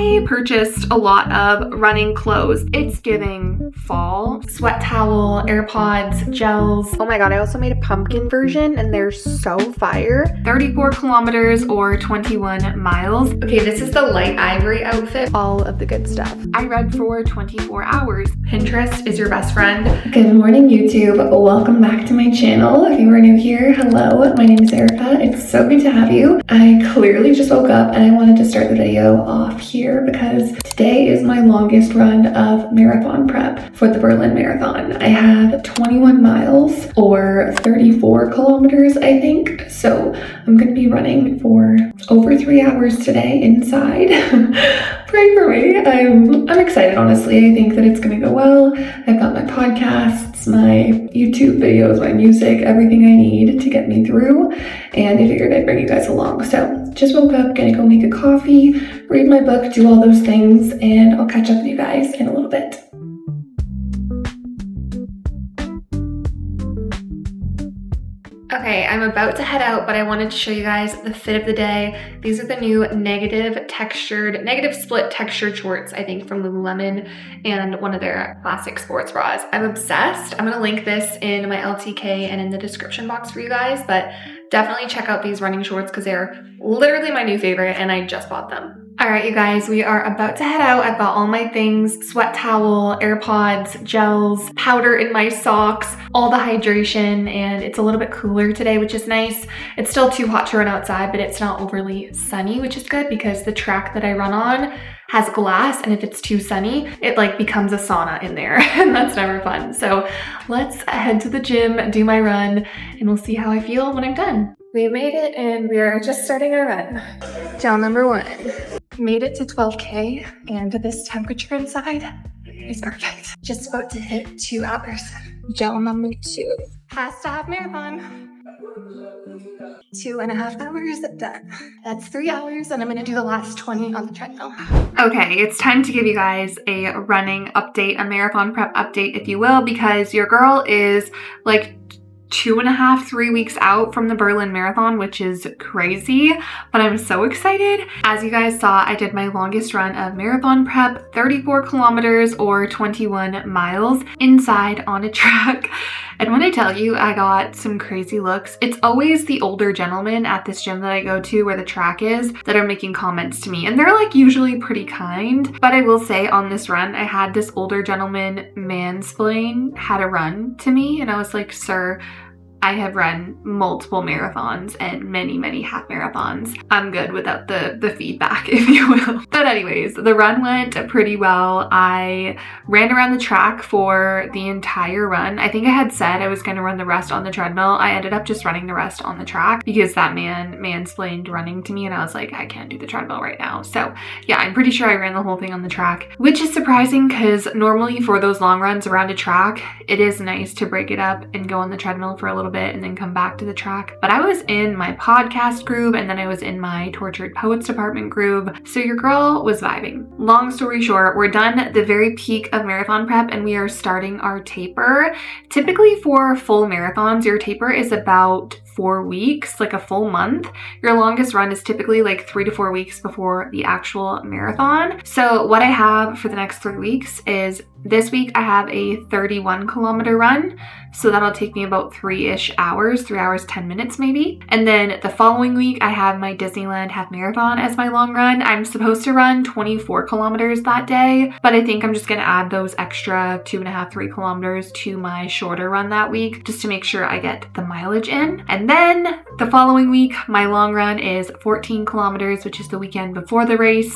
I purchased a lot of running clothes. It's giving fall. Sweat towel, AirPods, gels. Oh my god, I also made a pumpkin version and they're so fire. 34 kilometers or 21 miles. Okay, this is the light ivory outfit. All of the good stuff. I read for 24 hours. Pinterest is your best friend. Good morning, YouTube. Welcome back to my channel. If you are new here, hello. My name is Erica. It's so good to have you. I clearly just woke up and I wanted to start the video off here because today is my longest run of marathon prep for the Berlin Marathon. I have 21 miles or 34 kilometers, I think. So I'm going to be running for over 3 hours today inside. Pray for me. I'm excited, honestly. I think that it's going to go well. I've got my podcasts, my YouTube videos, my music, everything I need to get me through. And I figured I'd bring you guys along. So just woke up, gonna go make a coffee, read my book, do all those things, and I'll catch up with you guys in a little bit. Okay, I'm about to head out, but I wanted to show you guys the fit of the day. These are the new negative split textured shorts, I think from Lululemon, and one of their classic sports bras. I'm obsessed. I'm gonna link this in my LTK and in the description box for you guys, but definitely check out these running shorts because they're literally my new favorite and I just bought them. All right, you guys, we are about to head out. I've got all my things, sweat towel, AirPods, gels, powder in my socks, all the hydration, and it's a little bit cooler today, which is nice. It's still too hot to run outside, but it's not overly sunny, which is good because the track that I run on has glass, and if it's too sunny, it like becomes a sauna in there, and that's never fun. So let's head to the gym, do my run, and we'll see how I feel when I'm done. We made it, and we are just starting our run. Gel number 1. Made it to 12K, and this temperature inside is perfect. Just about to hit 2 hours. Gel number 2. Has to have marathon. 2.5 hours done. That's 3 hours, and I'm gonna do the last 20 on the treadmill. Okay, it's time to give you guys a running update, a marathon prep update, if you will, because your girl is like 2.5, 3 weeks out from the Berlin Marathon, which is crazy, but I'm so excited. As you guys saw, I did my longest run of marathon prep, 34 kilometers or 21 miles inside on a track. And when I tell you I got some crazy looks, it's always the older gentlemen at this gym that I go to where the track is that are making comments to me. And they're like usually pretty kind. But I will say on this run, I had this older gentleman mansplain how to run to me. And I was like, sir, I have run multiple marathons and many half marathons. I'm good without the feedback, if you will. But anyways, the run went pretty well. I ran around the track for the entire run. I think I had said I was going to run the rest on the treadmill. I ended up just running the rest on the track because that man mansplained running to me and I was like, I can't do the treadmill right now. So yeah, I'm pretty sure I ran the whole thing on the track, which is surprising because normally for those long runs around a track, it is nice to break it up and go on the treadmill for a little bit and then come back to the track. But I was in my podcast group and then I was in my Tortured Poets Department group. So your girl was vibing. Long story short, we're done at the very peak of marathon prep and we are starting our taper. Typically for full marathons, your taper is about 4 weeks, like a full month. Your longest run is typically like 3 to 4 weeks before the actual marathon. So what I have for the next 3 weeks is this week I have a 31 kilometer run. So that'll take me about 3-ish hours, 3 hours, 10 minutes maybe. And then the following week I have my Disneyland half marathon as my long run. I'm supposed to run 24 kilometers that day, but I think I'm just gonna add those extra 2.5, 3 kilometers to my shorter run that week just to make sure I get the mileage in. And then the following week, my long run is 14 kilometers, which is the weekend before the race.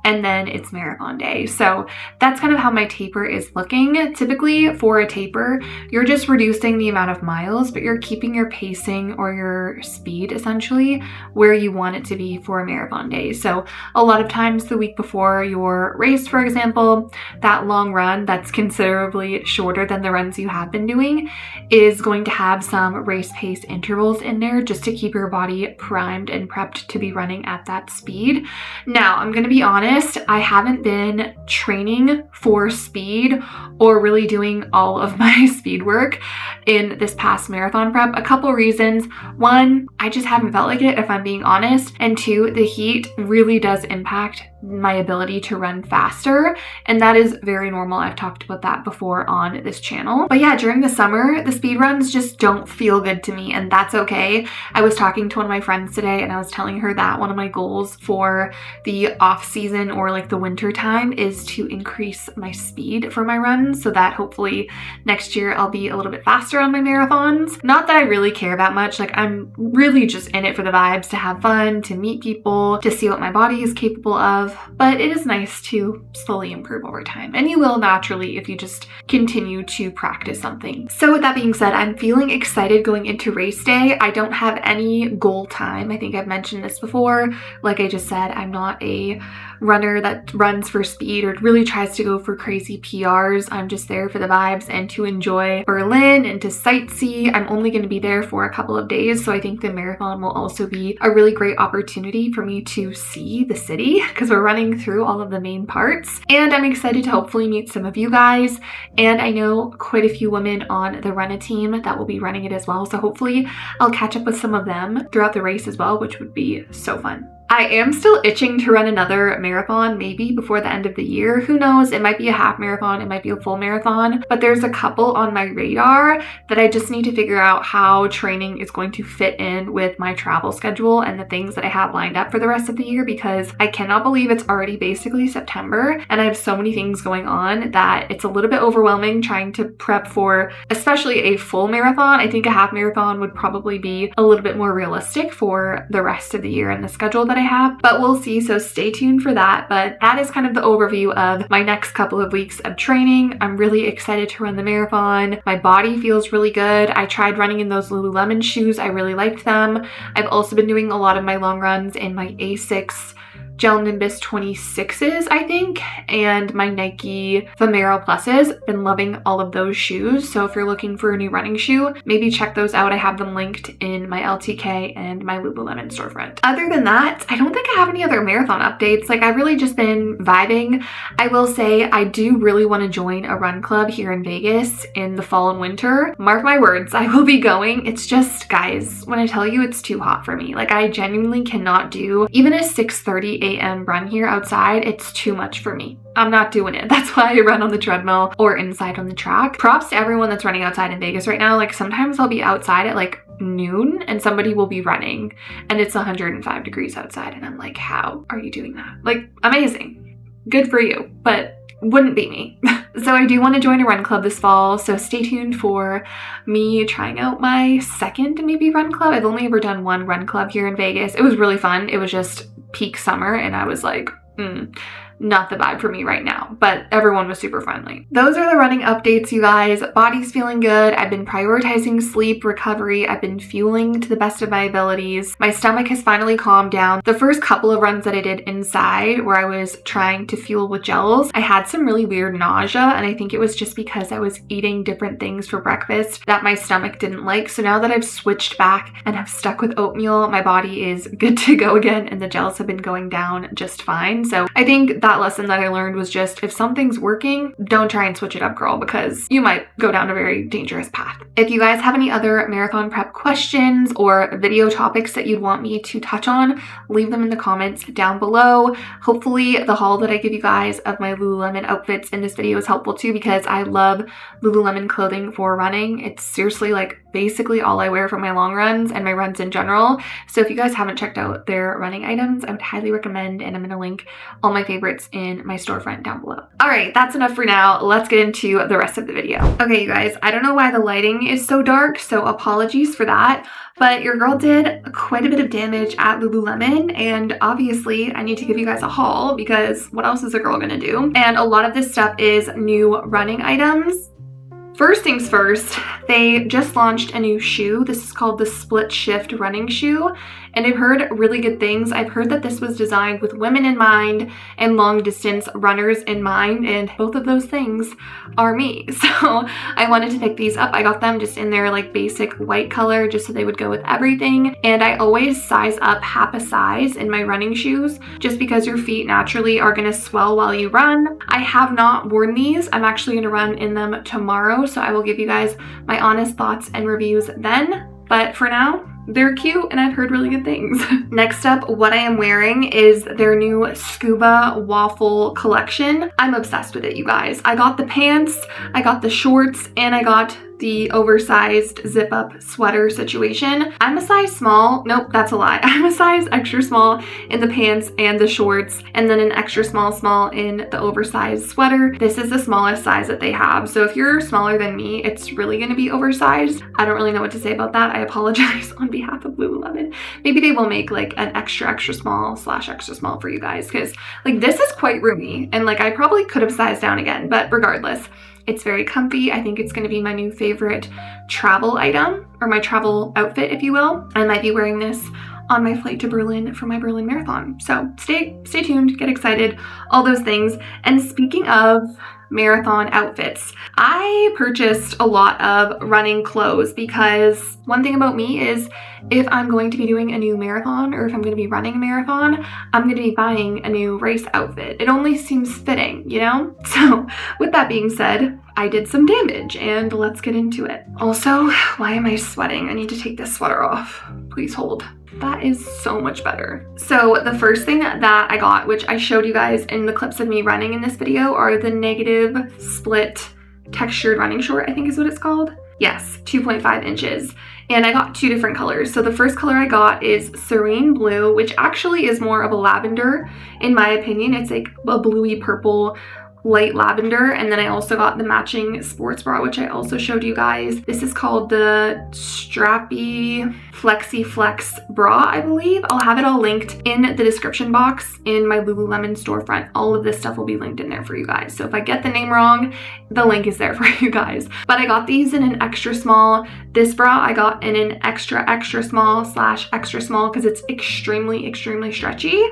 And then it's marathon day. So that's kind of how my taper is looking. Typically for a taper, you're just reducing the amount of miles, but you're keeping your pacing or your speed essentially where you want it to be for a marathon day. So a lot of times the week before your race, for example, that long run that's considerably shorter than the runs you have been doing is going to have some race pace intervals in there just to keep your body primed and prepped to be running at that speed. Now, I'm gonna be honest, I haven't been training for speed or really doing all of my speed work in this past marathon prep. A couple reasons. One, I just haven't felt like it, if I'm being honest. And two, the heat really does impact my ability to run faster, and that is very normal. I've talked about that before on this channel. But yeah, during the summer, the speed runs just don't feel good to me, and that's okay. I was talking to one of my friends today and I was telling her that one of my goals for the off season or like the winter time is to increase my speed for my runs so that hopefully next year I'll be a little bit faster on my marathons. Not that I really care that much. Like, I'm really just in it for the vibes, to have fun, to meet people, to see what my body is capable of. But it is nice to slowly improve over time. And you will naturally if you just continue to practice something. So with that being said, I'm feeling excited going into race day. I don't have any goal time. I think I've mentioned this before. Like I just said, I'm not a runner that runs for speed or really tries to go for crazy PRs. I'm just there for the vibes and to enjoy Berlin and to sightsee. I'm only going to be there for a couple of days, so I think the marathon will also be a really great opportunity for me to see the city because we're running through all of the main parts. And I'm excited to hopefully meet some of you guys, and I know quite a few women on the Run-A team that will be running it as well, so hopefully I'll catch up with some of them throughout the race as well, which would be so fun. I am still itching to run another marathon, maybe before the end of the year. Who knows? It might be a half marathon, it might be a full marathon, but there's a couple on my radar that I just need to figure out how training is going to fit in with my travel schedule and the things that I have lined up for the rest of the year, because I cannot believe it's already basically September and I have so many things going on that it's a little bit overwhelming trying to prep for especially a full marathon. I think a half marathon would probably be a little bit more realistic for the rest of the year and the schedule that I have, but we'll see, so stay tuned for that. But that is kind of the overview of my next couple of weeks of training. I'm really excited to run the marathon. My body feels really good. I tried running in those Lululemon shoes. I really liked them. I've also been doing a lot of my long runs in my Asics Gel Nimbus 26s, I think, and my Nike Vomero Pluses. Been loving all of those shoes. So if you're looking for a new running shoe, maybe check those out. I have them linked in my LTK and my Lululemon storefront. Other than that, I don't think I have any other marathon updates. Like, I've really just been vibing. I will say I do really want to join a run club here in Vegas in the fall and winter. Mark my words, I will be going. It's just, guys, when I tell you, it's too hot for me. Like, I genuinely cannot do even a 6:30 a.m. run here outside. It's too much for me. I'm not doing it. That's why I run on the treadmill or inside on the track. Props to everyone that's running outside in Vegas right now. Like, sometimes I'll be outside at like noon and somebody will be running and it's 105 degrees outside and I'm like, how are you doing that? Like, amazing. Good for you, but wouldn't be me. So I do want to join a run club this fall, so stay tuned for me trying out my second maybe run club. I've only ever done one run club here in Vegas. It was really fun. It was just peak summer and I was like, not the vibe for me right now, but everyone was super friendly. Those are the running updates, you guys. Body's feeling good. I've been prioritizing sleep, recovery. I've been fueling to the best of my abilities. My stomach has finally calmed down. The first couple of runs that I did inside where I was trying to fuel with gels, I had some really weird nausea, and I think it was just because I was eating different things for breakfast that my stomach didn't like. So now that I've switched back and have stuck with oatmeal, my body is good to go again and the gels have been going down just fine. So I think that lesson that I learned was just, if something's working, don't try and switch it up, girl, because you might go down a very dangerous path. If you guys have any other marathon prep questions or video topics that you'd want me to touch on, leave them in the comments down below. Hopefully the haul that I give you guys of my Lululemon outfits in this video is helpful too, because I love Lululemon clothing for running. It's seriously like basically all I wear for my long runs and my runs in general. So if you guys haven't checked out their running items, I would highly recommend, and I'm going to link all my favorites in my storefront down below. All right, that's enough for now. Let's get into the rest of the video. Okay, you guys, I don't know why the lighting is so dark, so apologies for that. But your girl did quite a bit of damage at Lululemon, and obviously I need to give you guys a haul because what else is a girl gonna do? And a lot of this stuff is new running items. First things first, they just launched a new shoe. This is called the Split Shift running shoe, and I've heard really good things. I've heard that this was designed with women in mind and long distance runners in mind, and both of those things are me. So I wanted to pick these up. I got them just in their like basic white color just so they would go with everything. And I always size up half a size in my running shoes just because your feet naturally are gonna swell while you run. I have not worn these. I'm actually gonna run in them tomorrow, so I will give you guys my honest thoughts and reviews then. But for now, they're cute and I've heard really good things. Next up, what I am wearing is their new Scuba Waffle collection. I'm obsessed with it, you guys. I got the pants, I got the shorts, and I got the oversized zip up sweater situation. I'm a size small. Nope, that's a lie. I'm a size extra small in the pants and the shorts, and then an extra small in the oversized sweater. This is the smallest size that they have. So if you're smaller than me, it's really gonna be oversized. I don't really know what to say about that. I apologize on behalf of Lululemon. Maybe they will make like an extra small / extra small for you guys, because like this is quite roomy and like I probably could have sized down again, but regardless, it's very comfy. I think it's going to be my new favorite travel item, or my travel outfit, if you will. I might be wearing this on my flight to Berlin for my Berlin marathon. So stay tuned, get excited, all those things. And speaking of marathon outfits, I purchased a lot of running clothes because one thing about me is if I'm going to be doing a new marathon, or if I'm going to be running a marathon, I'm going to be buying a new race outfit. It only seems fitting, you know? So with that being said, I did some damage and let's get into it. Also, why am I sweating? I need to take this sweater off. Please hold. That is so much better. So the first thing that I got, which I showed you guys in the clips of me running in this video, are the negative split textured running short, I think is what it's called. Yes, 2.5 inches. And I got two different colors. So the first color I got is Serene Blue, which actually is more of a lavender, in my opinion. It's like a bluey purple, light lavender. And then I also got the matching sports bra, which I also showed you guys. This is called the Strappy Flexi Flex bra, I believe. I'll have it all linked in the description box in my Lululemon storefront. All of this stuff will be linked in there for you guys. So if I get the name wrong, the link is there for you guys. But I got these in an extra small. This bra I got in an extra small / extra small because it's extremely stretchy.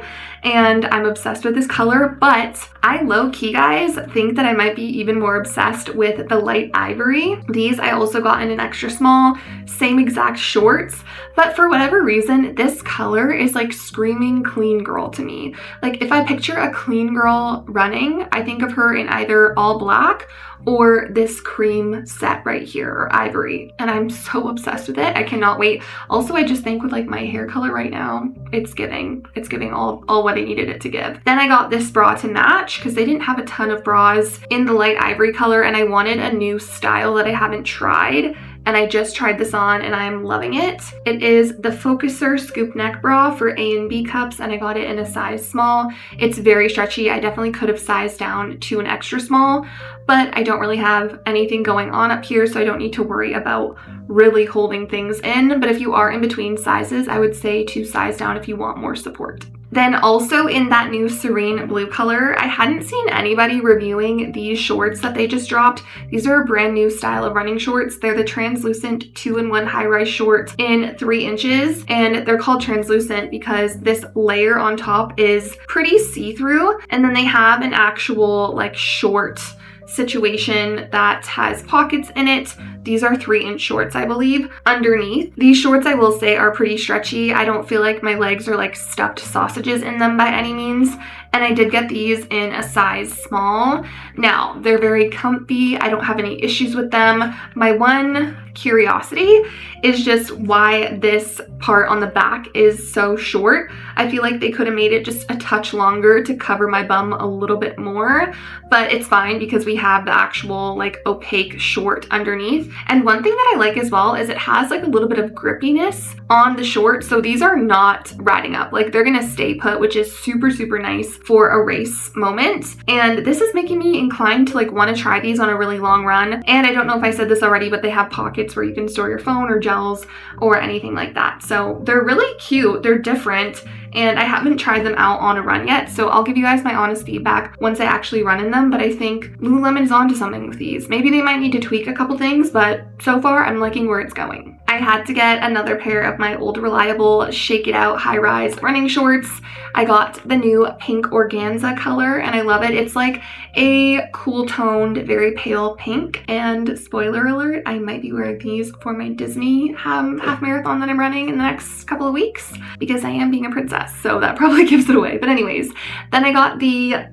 And I'm obsessed with this color, but I low-key, guys, think that I might be even more obsessed with the light ivory. These I also got in an extra small, same exact shorts, but for whatever reason, this color is like screaming clean girl to me. Like if I picture a clean girl running, I think of her in either all black or this cream set right here, or ivory, and I'm so obsessed with it. I cannot wait. Also, I just think with like my hair color right now, it's giving all what I needed it to give. Then I got this bra to match because they didn't have a ton of bras in the light ivory color, and I wanted a new style that I haven't tried. And I just tried this on and I'm loving it. It is the Focuser Scoop Neck Bra for A and B cups, and I got it in a size small. It's very stretchy. I definitely could have sized down to an extra small, but I don't really have anything going on up here, so I don't need to worry about really holding things in. But if you are in between sizes, I would say to size down if you want more support. Then also in that new Serene Blue color, I hadn't seen anybody reviewing these shorts that they just dropped. These are a brand new style of running shorts. They're the translucent 2-in-1 high-rise short in 3 inches, and they're called translucent because this layer on top is pretty see-through, and then they have an actual like short situation that has pockets in it. These are 3-inch shorts, I believe, underneath. These shorts, I will say, are pretty stretchy. I don't feel like my legs are like stuffed sausages in them by any means. And I did get these in a size small. Now, they're very comfy. I don't have any issues with them. My one curiosity is just why this part on the back is so short. I feel like they could have made it just a touch longer to cover my bum a little bit more, but it's fine because we have the actual like opaque short underneath. And one thing that I like as well is it has like a little bit of grippiness on the short. So these are not riding up, like they're gonna stay put, which is super nice for a race moment. And this is making me inclined to like want to try these on a really long run. And I don't know if I said this already, but they have pockets where you can store your phone or gels or anything like that. So they're really cute. They're different. And I haven't tried them out on a run yet, so I'll give you guys my honest feedback once I actually run in them. But I think Lululemon's onto something with these. Maybe they might need to tweak a couple things, but so far I'm liking where it's going. I had to get another pair of my old reliable Shake It Out high-rise running shorts. I got the new pink organza color and I love it. It's like a cool toned, very pale pink. And spoiler alert, I might be wearing these for my Disney half marathon that I'm running in the next couple of weeks because I am being a princess. So that probably gives it away. But anyways, then I got the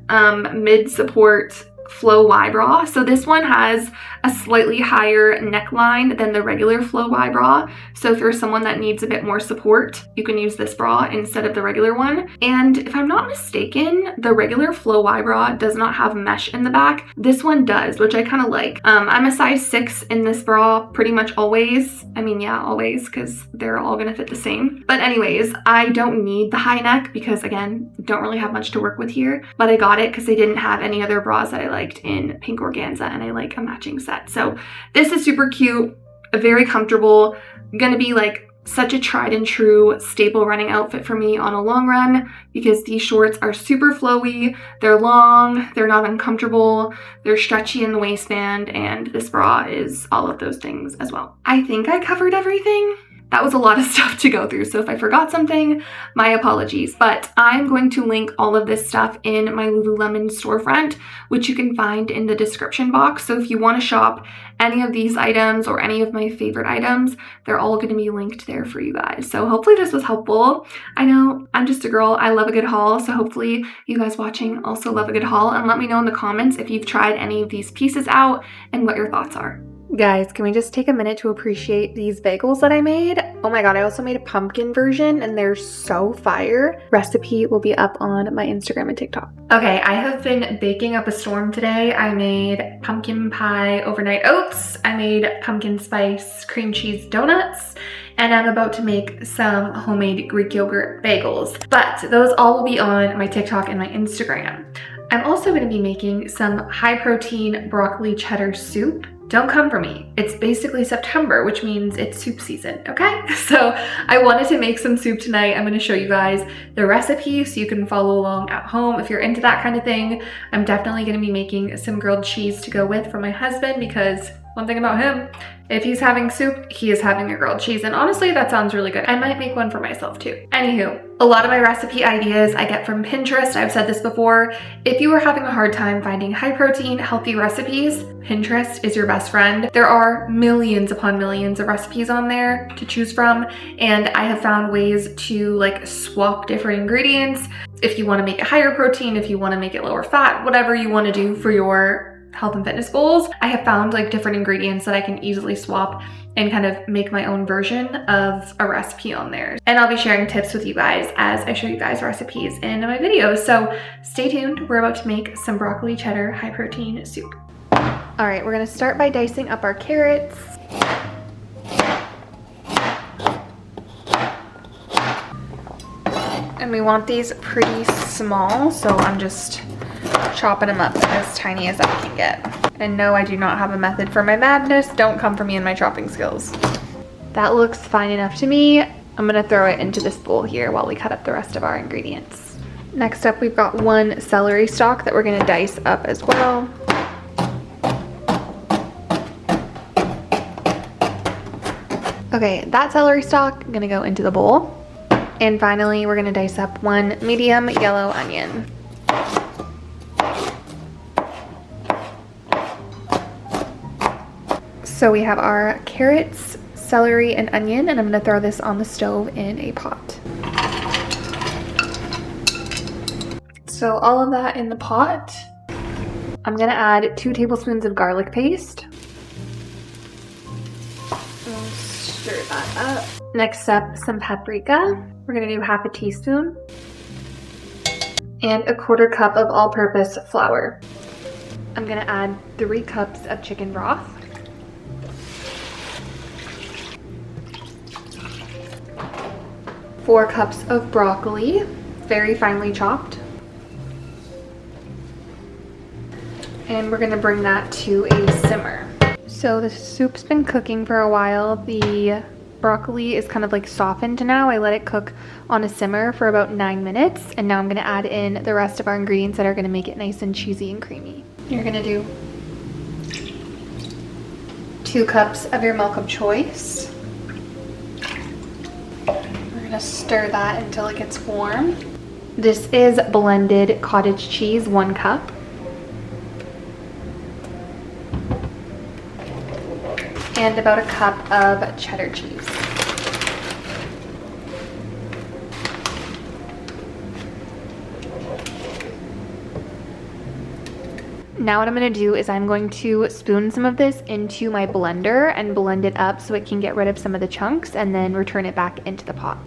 mid support Flow Y bra. So this one has a slightly higher neckline than the regular Flow Y bra. So if you're someone that needs a bit more support, you can use this bra instead of the regular one. And if I'm not mistaken, the regular Flow Y bra does not have mesh in the back. This one does, which I kind of like. I'm a size 6 in this bra pretty much always. I mean, yeah, always, because they're all gonna fit the same. But anyways, I don't need the high neck because, again, don't really have much to work with here. But I got it because they didn't have any other bras that I liked in pink organza, and I like a matching set. So this is super cute, very comfortable, gonna be like such a tried and true staple running outfit for me on a long run because these shorts are super flowy, they're long, they're not uncomfortable, they're stretchy in the waistband, and this bra is all of those things as well. I think I covered everything. That was a lot of stuff to go through, so if I forgot something, my apologies. But I'm going to link all of this stuff in my Lululemon storefront, which you can find in the description box. So if you want to shop any of these items or any of my favorite items, they're all going to be linked there for you guys. So hopefully this was helpful. I know I'm just a girl, I love a good haul, so hopefully you guys watching also love a good haul, and let me know in the comments if you've tried any of these pieces out and what your thoughts are. Guys, can we just take a minute to appreciate these bagels that I made? Oh my god, I also made a pumpkin version and they're so fire. Recipe will be up on my Instagram and TikTok. Okay, I have been baking up a storm today. I made pumpkin pie overnight oats. I made pumpkin spice cream cheese donuts. And I'm about to make some homemade Greek yogurt bagels. But those all will be on my TikTok and my Instagram. I'm also going to be making some high protein broccoli cheddar soup. Don't come for me. It's basically September, which means it's soup season, okay? So I wanted to make some soup tonight. I'm gonna show you guys the recipe so you can follow along at home if you're into that kind of thing. I'm definitely gonna be making some grilled cheese to go with for my husband because one thing about him, if he's having soup, he is having a grilled cheese. And honestly, that sounds really good. I might make one for myself too. Anywho, a lot of my recipe ideas I get from Pinterest. I've said this before. If you are having a hard time finding high protein, healthy recipes, Pinterest is your best friend. There are millions upon millions of recipes on there to choose from. And I have found ways to like swap different ingredients. If you want to make it higher protein, if you want to make it lower fat, whatever you want to do for your health and fitness goals, I have found like different ingredients that I can easily swap and kind of make my own version of a recipe on there. And I'll be sharing tips with you guys as I show you guys recipes in my videos. So stay tuned. We're about to make some broccoli cheddar high protein soup. All right, we're gonna start by dicing up our carrots. And we want these pretty small, so I'm just chopping them up as tiny as I can get. And no, I do not have a method for my madness. Don't come for me and my chopping skills. That looks fine enough to me. I'm gonna throw it into this bowl here while we cut up the rest of our ingredients. Next up, we've got one celery stalk that we're gonna dice up as well. Okay, that celery stalk is gonna go into the bowl. And finally, we're gonna dice up one medium yellow onion. So we have our carrots, celery, and onion, and I'm gonna throw this on the stove in a pot. So all of that in the pot. I'm gonna add 2 tablespoons of garlic paste. And stir that up. Next up, some paprika. We're gonna do half a teaspoon. And a 1/4 cup of all-purpose flour. I'm gonna add 3 cups of chicken broth. 4 cups of broccoli, very finely chopped. And we're gonna bring that to a simmer. So the soup's been cooking for a while. The broccoli is kind of like softened now. I let it cook on a simmer for about 9 minutes. And now I'm gonna add in the rest of our ingredients that are gonna make it nice and cheesy and creamy. You're gonna do 2 cups of your milk of choice. Stir that until it gets warm. This is blended cottage cheese, 1 cup. And about a cup of cheddar cheese. Now what I'm gonna do is I'm going to spoon some of this into my blender and blend it up so it can get rid of some of the chunks and then return it back into the pot.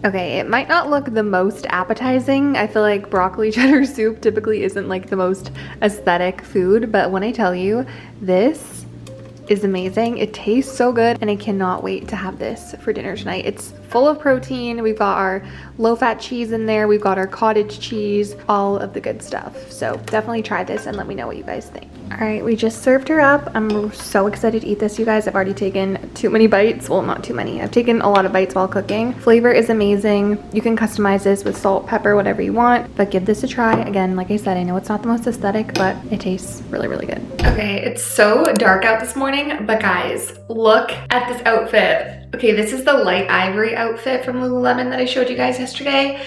Okay, it might not look the most appetizing. I feel like broccoli cheddar soup typically isn't like the most aesthetic food, but when I tell you, this is amazing. It tastes so good and I cannot wait to have this for dinner tonight. It's full of protein. We've got our low-fat cheese in there. We've got our cottage cheese, all of the good stuff. So definitely try this and let me know what you guys think. All right, we just served her up. I'm so excited to eat this, you guys. I've already taken too many bites. Well, not too many. I've taken a lot of bites while cooking. Flavor is amazing. You can customize this with salt, pepper, whatever you want, but give this a try. Again, like I said, I know it's not the most aesthetic, but it tastes really, really good. Okay, it's so dark out this morning, but guys, look at this outfit. Okay, this is the light ivory outfit from Lululemon that I showed you guys yesterday.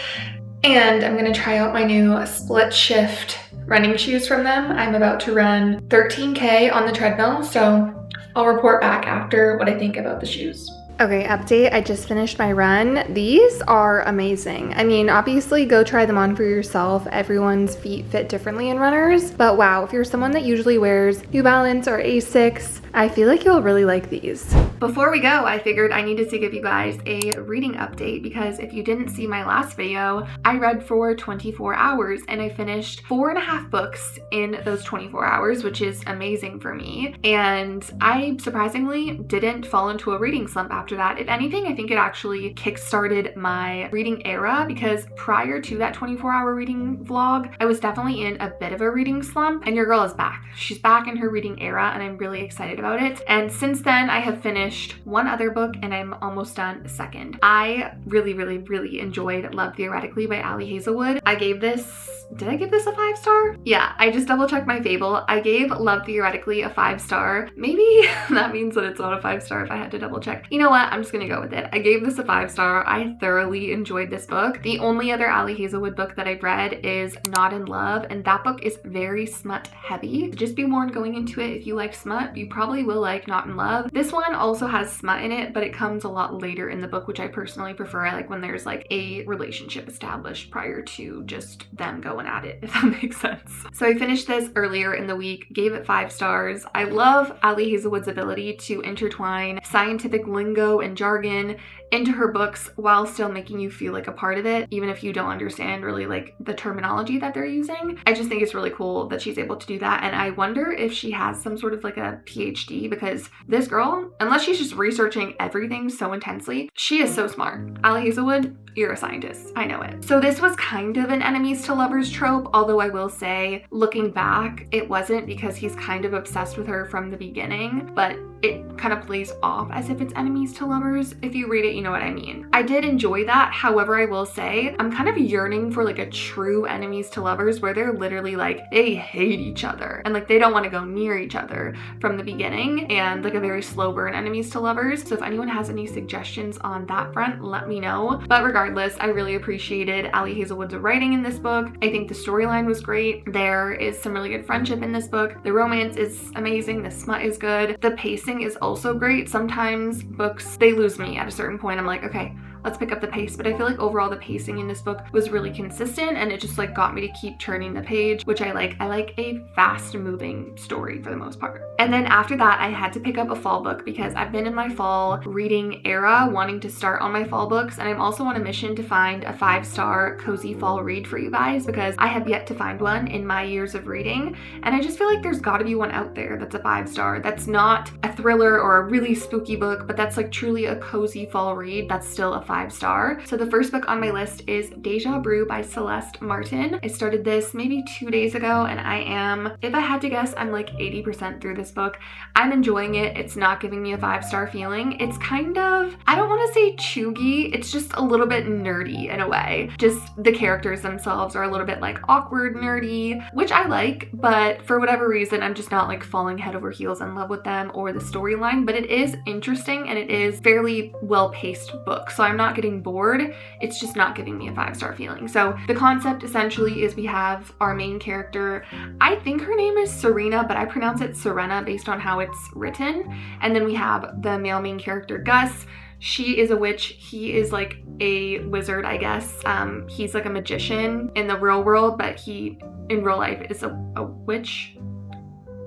And I'm gonna try out my new split shift running shoes from them. I'm about to run 13K on the treadmill, so I'll report back after what I think about the shoes. Okay, update. I just finished my run. These are amazing. I mean, obviously go try them on for yourself. Everyone's feet fit differently in runners, but wow, if you're someone that usually wears New Balance or Asics, I feel like you'll really like these. Before we go, I figured I needed to give you guys a reading update because if you didn't see my last video, I read for 24 hours and I finished 4.5 books in those 24 hours, which is amazing for me. And I surprisingly didn't fall into a reading slump after that. If anything, I think it actually kickstarted my reading era because prior to that 24-hour reading vlog, I was definitely in a bit of a reading slump and your girl is back. She's back in her reading era and I'm really excited about it. And since then, I have finished one other book and I'm almost done a second. I really, really, really enjoyed Love Theoretically by Ali Hazelwood. I gave this, did I give this a 5-star? Yeah, I just double checked my Fable. I gave Love Theoretically a 5-star. Maybe that means that it's not a 5-star if I had to double check. You know what? I'm just gonna go with it. I gave this a 5-star. I thoroughly enjoyed this book. The only other Ali Hazelwood book that I've read is Not in Love, and that book is very smut heavy. Just be warned going into it, if you like smut, you probably will like Not in Love. This one also has smut in it, but it comes a lot later in the book, which I personally prefer. I like when there's like a relationship established prior to just them going at it, if that makes sense. So I finished this earlier in the week, gave it 5 stars. I love Ali Hazelwood's ability to intertwine scientific lingo and jargon into her books while still making you feel like a part of it, even if you don't understand really like the terminology that they're using. I just think it's really cool that she's able to do that, and I wonder if she has some sort of like a PhD, because this girl, unless she's just researching everything so intensely, she is so smart. Ali Hazelwood, you're a scientist. I know it. So this was kind of an enemies to lovers trope, although I will say, looking back, it wasn't because he's kind of obsessed with her from the beginning, but it kind of plays off as if it's enemies to lovers. If you read it, you know what I mean. I did enjoy that. However, I will say I'm kind of yearning for like a true enemies to lovers where they're literally like, they hate each other and like they don't want to go near each other from the beginning, and like a very slow burn enemies to lovers. So if anyone has any suggestions on that front, let me know. But regardless, I really appreciated Ali Hazelwood's writing in this book. I think the storyline was great. There is some really good friendship in this book. The romance is amazing. The smut is good. The pacing is also great. Sometimes books, they lose me at a certain point. I'm like, okay, let's pick up the pace. But I feel like overall the pacing in this book was really consistent and it just like got me to keep turning the page, which I like. I like a fast moving story for the most part. And then after that, I had to pick up a fall book because I've been in my fall reading era wanting to start on my fall books. And I'm also on a mission to find a 5-star cozy fall read for you guys because I have yet to find one in my years of reading. And I just feel like there's gotta be one out there that's a 5-star. That's not a thriller or a really spooky book, but that's like truly a cozy fall read that's still a 5-star. So the first book on my list is Deja Brew by Celeste Martin. I started this maybe 2 days ago and I am, if I had to guess, I'm like 80% through this book. I'm enjoying it. It's not giving me a 5-star feeling. It's kind of, I don't want to say chuggy, it's just a little bit nerdy in a way. Just the characters themselves are a little bit like awkward nerdy, which I like, but for whatever reason, I'm just not like falling head over heels in love with them or the storyline, but it is interesting and it is fairly well-paced book. So I'm I'm not getting bored. It's just not giving me a 5-star feeling. So the concept essentially is we have our main character. I think her name is Serena, but I pronounce it Serena based on how it's written. And then we have the male main character, Gus. She is a witch. He is like a wizard, I guess. He's like a magician in the real world, but he in real life is a witch.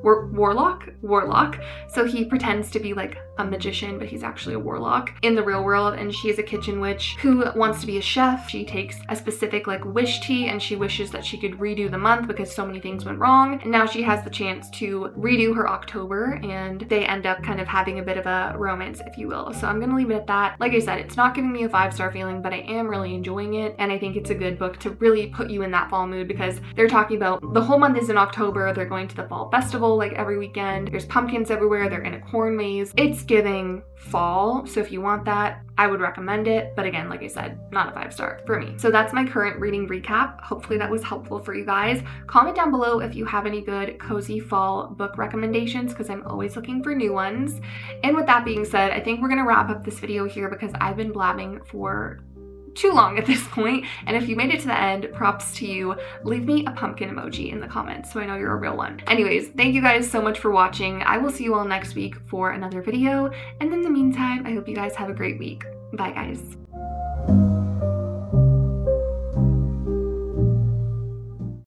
Warlock. So he pretends to be like a magician, but he's actually a warlock in the real world. And she is a kitchen witch who wants to be a chef. She takes a specific like wish tea, and she wishes that she could redo the month because so many things went wrong. And now she has the chance to redo her October, and they end up kind of having a bit of a romance, if you will. So I'm gonna leave it at that. Like I said, it's not giving me a 5-star feeling, but I am really enjoying it. And I think it's a good book to really put you in that fall mood, because they're talking about the whole month is in October. They're going to the fall festival like every weekend. There's pumpkins everywhere. They're in a corn maze. It's giving fall. So if you want that, I would recommend it. But again, like I said, not a 5-star for me. So that's my current reading recap. Hopefully that was helpful for you guys. Comment down below if you have any good cozy fall book recommendations, because I'm always looking for new ones. And with that being said, I think we're going to wrap up this video here because I've been blabbing for too long at this point. And if you made it to the end, props to you. Leave me a pumpkin emoji in the comments so I know you're a real one. Anyways, thank you guys so much for watching. I will see you all next week for another video. And in the meantime, I hope you guys have a great week. Bye guys.